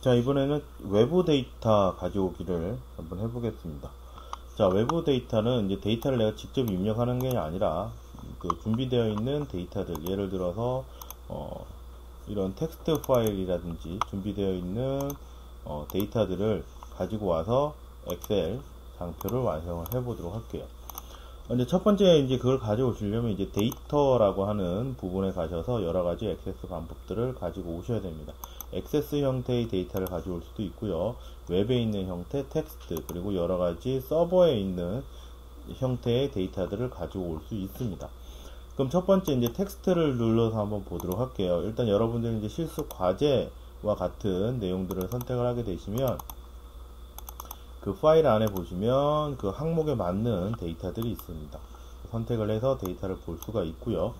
자, 이번에는 외부 데이터 가져오기를 한번 해보겠습니다. 자, 외부 데이터는 이제 데이터를 내가 직접 입력하는 게 아니라 그 준비되어 있는 데이터들, 예를 들어서 이런 텍스트 파일이라든지 준비되어 있는 데이터들을 가지고 와서 엑셀 장표를 완성을 해 보도록 할게요. 이제 첫 번째 이제 그걸 가져오시려면 이제 데이터라고 하는 부분에 가셔서 여러 가지 액세스 방법들을 가지고 오셔야 됩니다. 액세스 형태의 데이터를 가져올 수도 있고요. 웹에 있는 형태, 텍스트, 그리고 여러 가지 서버에 있는 형태의 데이터들을 가지고 올 수 있습니다. 그럼 첫 번째 이제 텍스트를 눌러서 한번 보도록 할게요. 일단 여러분들이 이제 실습 과제와 같은 내용들을 선택을 하게 되시면 그 파일 안에 보시면 그 항목에 맞는 데이터들이 있습니다. 선택을 해서 데이터를 볼 수가 있고요.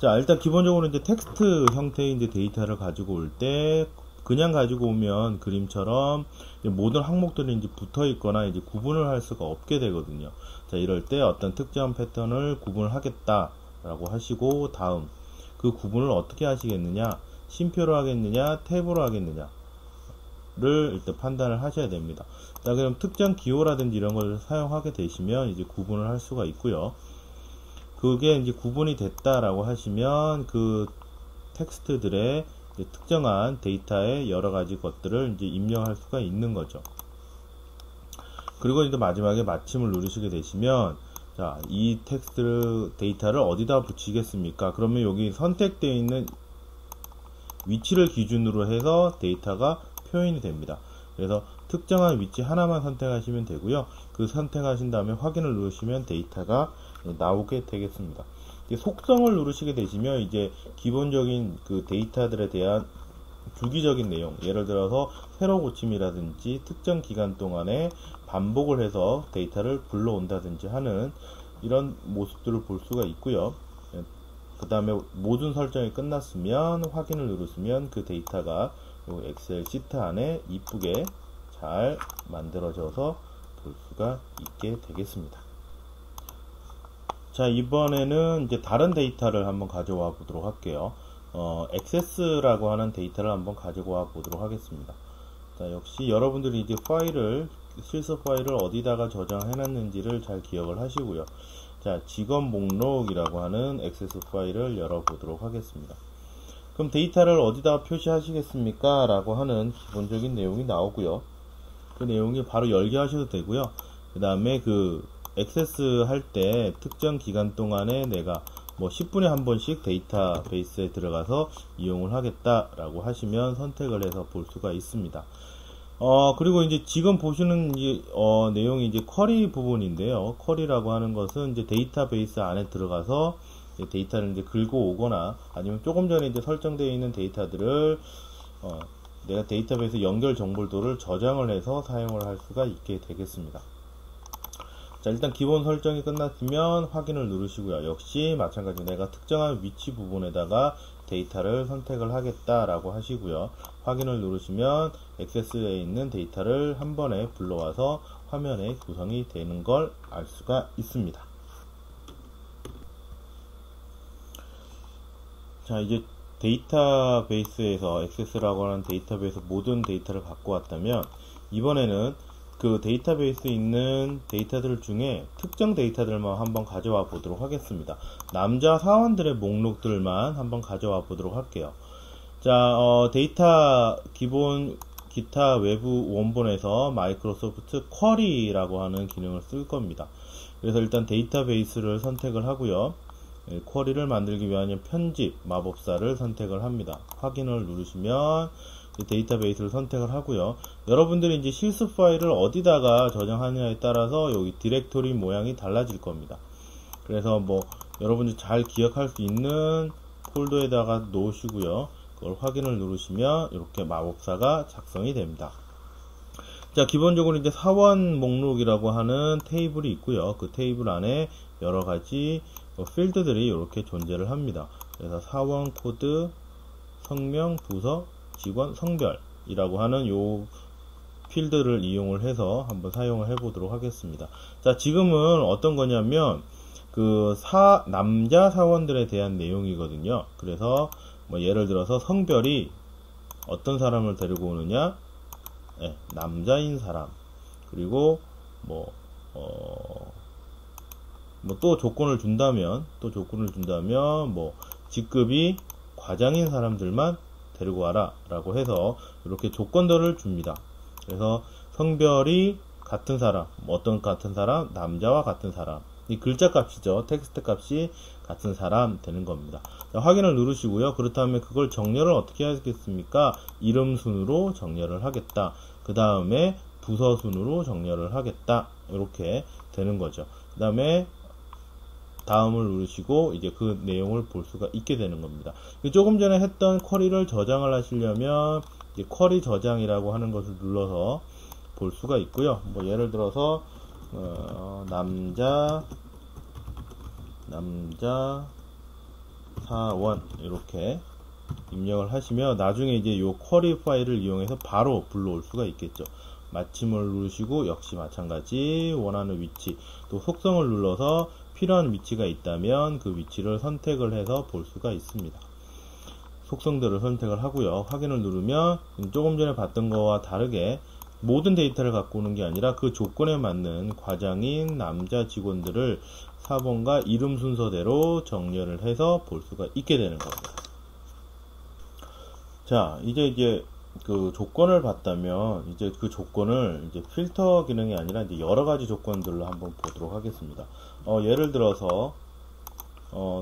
자, 일단 기본적으로 이제 텍스트 형태의 이제 데이터를 가지고 올 때 그냥 가지고 오면 그림처럼 모든 항목들이 이제 붙어 있거나 이제 구분을 할 수가 없게 되거든요. 자, 이럴 때 어떤 특정 패턴을 구분을 하겠다라고 하시고 다음 그 구분을 어떻게 하시겠느냐, 심표로 하겠느냐, 탭으로 하겠느냐 를 일단 판단을 하셔야 됩니다. 자, 그럼 특정 기호라든지 이런 걸 사용하게 되시면 이제 구분을 할 수가 있고요. 그게 이제 구분이 됐다라고 하시면 그 텍스트들의 특정한 데이터의 여러 가지 것들을 이제 입력할 수가 있는 거죠. 그리고 이제 마지막에 마침을 누르시게 되시면 자, 이 텍스트 데이터를 어디다 붙이겠습니까? 그러면 여기 선택되어 있는 위치를 기준으로 해서 데이터가 표현이 됩니다. 그래서 특정한 위치 하나만 선택하시면 되고요. 그 선택하신 다음에 확인을 누르시면 데이터가 나오게 되겠습니다. 속성을 누르시게 되시면 이제 기본적인 그 데이터들에 대한 주기적인 내용, 예를 들어서 세로 고침이라든지 특정 기간 동안에 반복을 해서 데이터를 불러온다든지 하는 이런 모습들을 볼 수가 있고요. 그 다음에 모든 설정이 끝났으면 확인을 누르시면 그 데이터가 엑셀 시트 안에 이쁘게 잘 만들어져서 볼 수가 있게 되겠습니다. 자, 이번에는 이제 다른 데이터를 한번 가져와 보도록 할게요. 액세스라고 하는 데이터를 한번 가지고 와 보도록 하겠습니다. 자, 역시 여러분들이 이제 실습 파일을 어디다가 저장해 놨는지를 잘 기억을 하시고요. 자, 직업 목록이라고 하는 액세스 파일을 열어 보도록 하겠습니다. 그럼 데이터를 어디다 표시하시겠습니까? 라고 하는 기본적인 내용이 나오고요. 그 내용이 바로 열게 하셔도 되고요. 그 다음에 그 액세스 할 때 특정 기간 동안에 내가 뭐 10분에 한 번씩 데이터베이스에 들어가서 이용을 하겠다라고 하시면 선택을 해서 볼 수가 있습니다. 그리고 이제 지금 보시는 내용이 이제 쿼리 부분인데요. 쿼리라고 하는 것은 이제 데이터베이스 안에 들어가서 데이터를 이제 긁고 오거나 아니면 조금 전에 이제 설정되어 있는 데이터들을 내가 데이터베이스 연결 정보들을 저장을 해서 사용을 할 수가 있게 되겠습니다. 자, 일단 기본 설정이 끝났으면 확인을 누르시고요. 역시 마찬가지로 내가 특정한 위치 부분에다가 데이터를 선택을 하겠다라고 하시고요. 확인을 누르시면 액세스에 있는 데이터를 한 번에 불러와서 화면에 구성이 되는 걸 알 수가 있습니다. 자, 이제 데이터베이스에서 액세스라고 하는 데이터베이스 모든 데이터를 갖고 왔다면 이번에는 그 데이터베이스에 있는 데이터들 중에 특정 데이터들만 한번 가져와 보도록 하겠습니다. 남자 사원들의 목록들만 한번 가져와 보도록 할게요. 자, 데이터 기본 기타 외부 원본에서 마이크로소프트 쿼리라고 하는 기능을 쓸 겁니다. 그래서 일단 데이터베이스를 선택을 하고요. 쿼리를 만들기 위한 편집 마법사를 선택을 합니다. 확인을 누르시면 데이터베이스를 선택을 하고요. 여러분들이 이제 실습 파일을 어디다가 저장하느냐에 따라서 여기 디렉토리 모양이 달라질 겁니다. 그래서 뭐 여러분들이 잘 기억할 수 있는 폴더에다가 놓으시고요. 그걸 확인을 누르시면 이렇게 마법사가 작성이 됩니다. 자, 기본적으로 이제 사원 목록이라고 하는 테이블이 있고요. 그 테이블 안에 여러 가지 필드들이 이렇게 존재를 합니다. 그래서 사원 코드, 성명, 부서, 직원, 성별이라고 하는 요 필드를 이용을 해서 한번 사용을 해 보도록 하겠습니다. 자, 지금은 어떤 거냐면 그 남자 사원들에 대한 내용이거든요. 그래서 뭐 예를 들어서 성별이 어떤 사람을 데리고 오느냐, 남자인 사람, 그리고 또 조건을 준다면, 직급이 과장인 사람들만 데리고 와라 라고 해서 이렇게 조건들을 줍니다. 그래서 성별이 같은 사람, 어떤 같은 사람, 남자와 같은 사람, 이 글자 값이죠. 텍스트 값이 같은 사람 되는 겁니다. 자, 확인을 누르시고요. 그렇다면 그걸 정렬을 어떻게 하겠습니까? 이름 순으로 정렬을 하겠다. 그 다음에 부서 순으로 정렬을 하겠다. 이렇게 되는 거죠. 그 다음에 다음을 누르시고 이제 그 내용을 볼 수가 있게 되는 겁니다. 조금 전에 했던 쿼리를 저장을 하시려면 이제 쿼리 저장이라고 하는 것을 눌러서 볼 수가 있고요. 예를 들어서 남자 사원 이렇게 입력을 하시면 나중에 이제 요 쿼리 파일을 이용해서 바로 불러올 수가 있겠죠. 마침을 누르시고 역시 마찬가지 원하는 위치, 또 속성을 눌러서 필요한 위치가 있다면 그 위치를 선택을 해서 볼 수가 있습니다. 속성들을 선택을 하고요. 확인을 누르면 조금 전에 봤던 거와 다르게 모든 데이터를 갖고 오는 게 아니라 그 조건에 맞는 과장인 남자 직원들을 4번과 이름 순서대로 정렬을 해서 볼 수가 있게 되는 겁니다. 자, 이제 그 조건을 봤다면 이제 그 조건을 이제 필터 기능이 아니라 이제 여러 가지 조건들로 한번 보도록 하겠습니다. 예를 들어서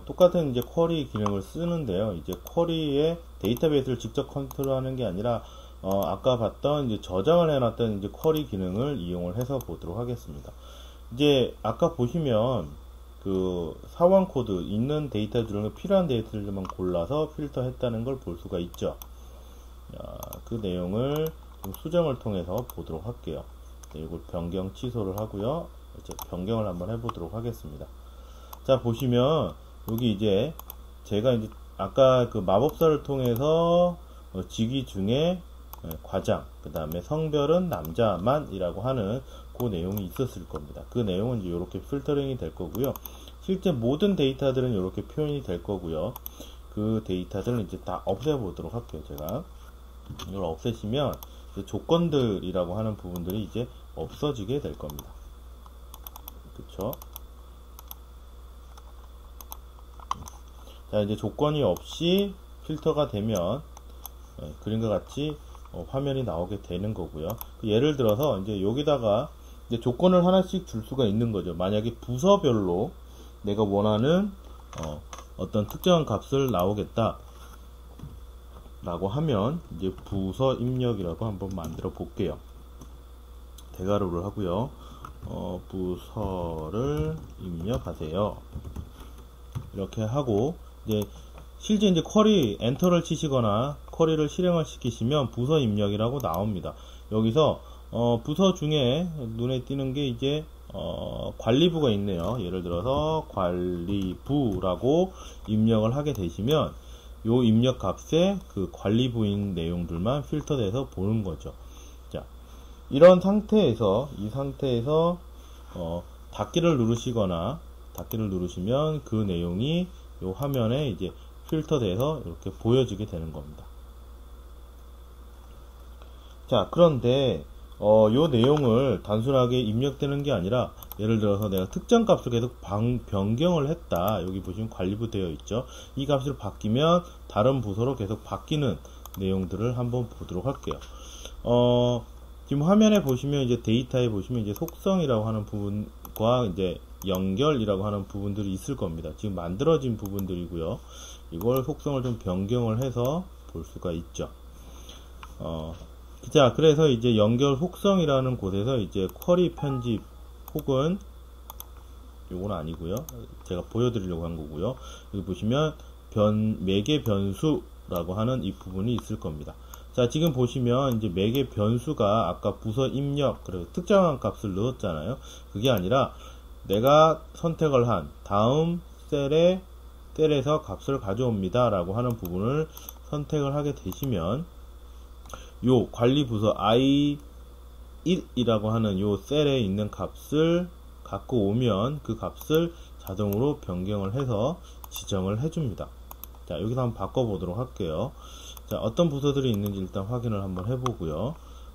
똑같은 이제 쿼리 기능을 쓰는데요. 이제 쿼리의 데이터베이스를 직접 컨트롤하는 게 아니라 아까 봤던 이제 저장을 해놨던 이제 쿼리 기능을 이용을 해서 보도록 하겠습니다. 이제 아까 보시면 그 사원 코드 있는 데이터들은 필요한 데이터들만 골라서 필터했다는 걸 볼 수가 있죠. 그 내용을 좀 수정을 통해서 보도록 할게요. 이걸 변경 취소를 하고요. 이제 변경을 한번 해보도록 하겠습니다. 자, 보시면 여기 이제 제가 이제 아까 그 마법사를 통해서 직위 중에 과장, 그 다음에 성별은 남자만 이라고 하는 그 내용이 있었을 겁니다. 그 내용은 이제 이렇게 필터링이 될 거고요. 실제 모든 데이터들은 이렇게 표현이 될 거고요. 그 데이터들은 이제 다 없애보도록 할게요. 제가 이걸 없애시면 조건들이라고 하는 부분들이 이제 없어지게 될 겁니다. 그쵸? 자, 이제 조건이 없이 필터가 되면 그림과 같이 화면이 나오게 되는 거고요. 예를 들어서 이제 여기다가 이제 조건을 하나씩 줄 수가 있는 거죠. 만약에 부서별로 내가 원하는 어떤 특정한 값을 나오겠다 라고 하면 이제 부서 입력이라고 한번 만들어 볼게요. 대괄호를 하고요. 부서를 입력하세요. 이렇게 하고 이제 실제 이제 쿼리 엔터를 치시거나 쿼리를 실행을 시키시면 부서 입력이라고 나옵니다. 여기서 부서 중에 눈에 띄는 게 이제 관리부가 있네요. 예를 들어서 관리부라고 입력을 하게 되시면 요 입력 값에 그 관리부인 내용들만 필터돼서 보는 거죠. 자, 이런 상태에서 닫기를 누르시거나 닫기를 누르시면 그 내용이 요 화면에 이제 필터돼서 이렇게 보여지게 되는 겁니다. 자, 그런데 요 내용을 단순하게 입력되는 게 아니라 예를 들어서 내가 특정 값을 계속 변경을 했다. 여기 보시면 관리부 되어 있죠. 이 값을 바뀌면 다른 부서로 계속 바뀌는 내용들을 한번 보도록 할게요. 지금 화면에 보시면 이제 데이터에 보시면 이제 속성이라고 하는 부분과 이제 연결이라고 하는 부분들이 있을 겁니다. 지금 만들어진 부분들이고요. 이걸 속성을 좀 변경을 해서 볼 수가 있죠. 자, 그래서 이제 연결 속성이라는 곳에서 이제 쿼리 편집 혹은 요건 아니고요. 제가 보여드리려고 한 거고요. 여기 보시면 매개 변수라고 하는 이 부분이 있을 겁니다. 자, 지금 보시면 이제 매개 변수가 아까 부서 입력, 그리고 특정한 값을 넣었잖아요. 그게 아니라 내가 선택을 한 다음 셀에서 값을 가져옵니다 라고 하는 부분을 선택을 하게 되시면 요 관리 부서 I1이라고 하는 요 셀에 있는 값을 갖고 오면 그 값을 자동으로 변경을 해서 지정을 해줍니다. 자, 여기서 한번 바꿔보도록 할게요. 자, 어떤 부서들이 있는지 일단 확인을 한번 해보고요.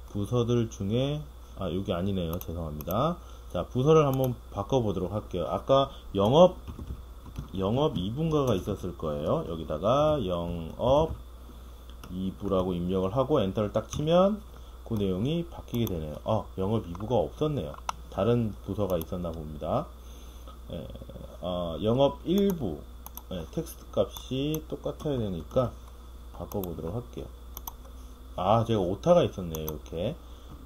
부서들 중에 여기 아니네요. 죄송합니다. 자, 부서를 한번 바꿔보도록 할게요. 아까 영업 2분가가 있었을 거예요. 여기다가 영업 2부라고 입력을 하고 엔터를 딱 치면 그 내용이 바뀌게 되네요. 영업 2부가 없었네요. 다른 부서가 있었나 봅니다. 영업 1부 텍스트 값이 똑같아야 되니까 바꿔보도록 할게요. 제가 오타가 있었네요. 이렇게.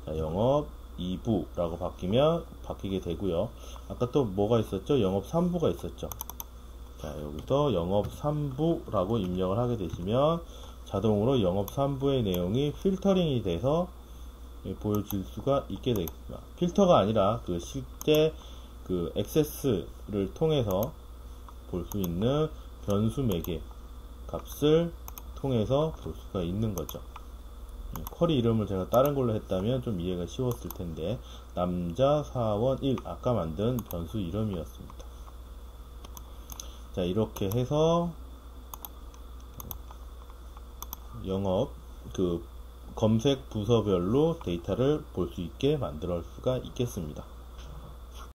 자, 영업 2부라고 바뀌게 되고요. 아까 또 뭐가 있었죠? 영업 3부가 있었죠. 자, 여기서 영업 3부라고 입력을 하게 되시면 자동으로 영업 3부의 내용이 필터링이 돼서 보여질 수가 있게 되겠습니다. 필터가 아니라 실제 액세스를 통해서 볼 수 있는 변수 매개 값을 통해서 볼 수가 있는 거죠. 쿼리 이름을 제가 다른 걸로 했다면 좀 이해가 쉬웠을 텐데, 남자 사원 1 아까 만든 변수 이름이었습니다. 자, 이렇게 해서 영업 검색 부서별로 데이터를 볼 수 있게 만들 수가 있겠습니다.